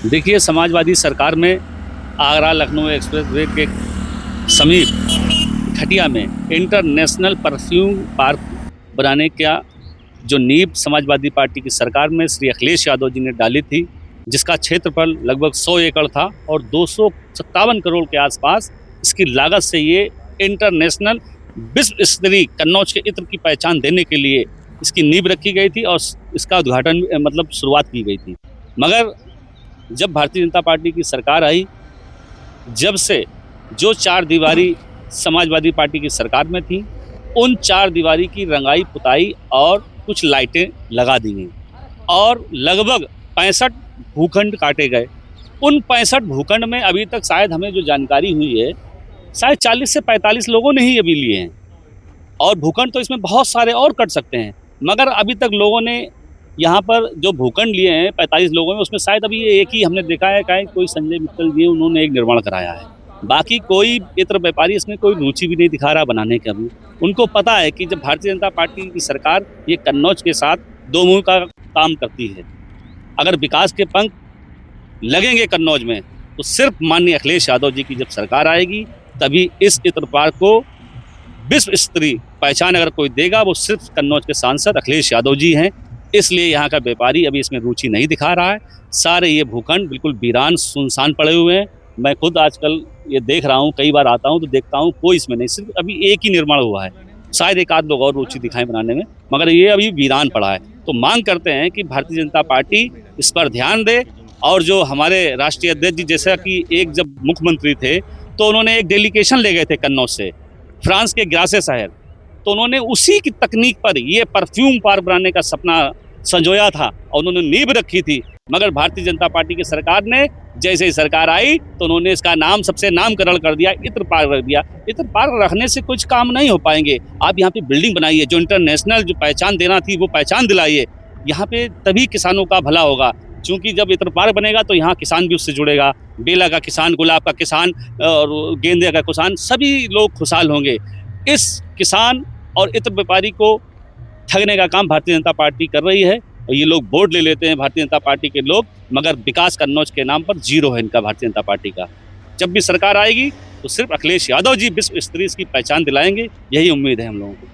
देखिए, समाजवादी सरकार में आगरा लखनऊ एक्सप्रेसवे के समीप खटिया में इंटरनेशनल परफ्यूम पार्क बनाने का जो नींव समाजवादी पार्टी की सरकार में श्री अखिलेश यादव जी ने डाली थी, जिसका क्षेत्रफल लगभग 100 एकड़ था और 257 करोड़ के आसपास इसकी लागत से ये इंटरनेशनल विश्व स्तरीय कन्नौज के इत्र की पहचान देने के लिए इसकी नींव रखी गई थी और इसका उद्घाटन मतलब शुरुआत की गई थी। मगर जब भारतीय जनता पार्टी की सरकार आई, जब से जो चार दीवारी समाजवादी पार्टी की सरकार में थी, उन चार दीवारी की रंगाई पुताई और कुछ लाइटें लगा दी गई और लगभग 65 भूखंड काटे गए। उन 65 भूखंड में अभी तक शायद हमें जो जानकारी हुई है, शायद 40 से 45 लोगों ने ही अभी लिए हैं और भूखंड तो इसमें बहुत सारे और कट सकते हैं। मगर अभी तक लोगों ने यहाँ पर जो भूखंड लिए हैं 45 लोगों में, उसमें शायद अभी ये एक ही हमने देखा है कि कोई संजय मित्तल जी, उन्होंने एक निर्माण कराया है। बाकी कोई इत्र व्यापारी इसमें कोई रुचि भी नहीं दिखा रहा बनाने का भी। उनको पता है कि जब भारतीय जनता पार्टी की सरकार ये कन्नौज के साथ दो मुंह का काम करती है। अगर विकास के पंख लगेंगे कन्नौज में, तो सिर्फ माननीय अखिलेश यादव जी की जब सरकार आएगी, तभी इस इत्र पार्क को विश्व स्तरीय पहचान अगर कोई देगा, वो सिर्फ कन्नौज के सांसद अखिलेश यादव जी हैं। इसलिए यहाँ का व्यापारी अभी इसमें रुचि नहीं दिखा रहा है। सारे ये भूखंड बिल्कुल वीरान सुनसान पड़े हुए हैं। मैं खुद आजकल ये देख रहा हूँ, कई बार आता हूँ तो देखता हूँ कोई इसमें नहीं, सिर्फ अभी एक ही निर्माण हुआ है। शायद एक आध लोग और रुचि दिखाएं बनाने में, मगर ये अभी वीरान पड़ा है। तो मांग करते हैं कि भारतीय जनता पार्टी इस पर ध्यान दे और जो हमारे राष्ट्रीय अध्यक्ष जी, जैसा कि एक जब मुख्यमंत्री थे तो उन्होंने एक डेलीगेशन ले गए थे कन्नौज से फ्रांस के ग्रासे शहर, तो उन्होंने उसी की तकनीक पर ये परफ्यूम पार्क बनाने का सपना संजोया था और उन्होंने नींव रखी थी। मगर भारतीय जनता पार्टी की सरकार ने जैसे ही सरकार आई तो उन्होंने इसका नाम सबसे नामकरण कर दिया, इत्र पार्क रख दिया। इत्र पार्क रखने से कुछ काम नहीं हो पाएंगे। आप यहाँ पे बिल्डिंग बनाइए, जो इंटरनेशनल जो पहचान देना थी वो पहचान दिलाइए। यहाँ पे तभी किसानों का भला होगा, क्योंकि जब इत्र पार्क बनेगा तो यहाँ किसान भी उससे जुड़ेगा। बेला का किसान, गुलाब का किसान और गेंदे का किसान, सभी लोग खुशहाल होंगे। इस किसान और इत्र व्यापारी को ठगने का काम भारतीय जनता पार्टी कर रही है और ये लोग वोट ले लेते हैं भारतीय जनता पार्टी के लोग, मगर विकास कन्नौज के नाम पर जीरो है इनका भारतीय जनता पार्टी का। जब भी सरकार आएगी तो सिर्फ अखिलेश यादव जी विश्व स्तरीय इसकी पहचान दिलाएंगे, यही उम्मीद है हम लोगों को।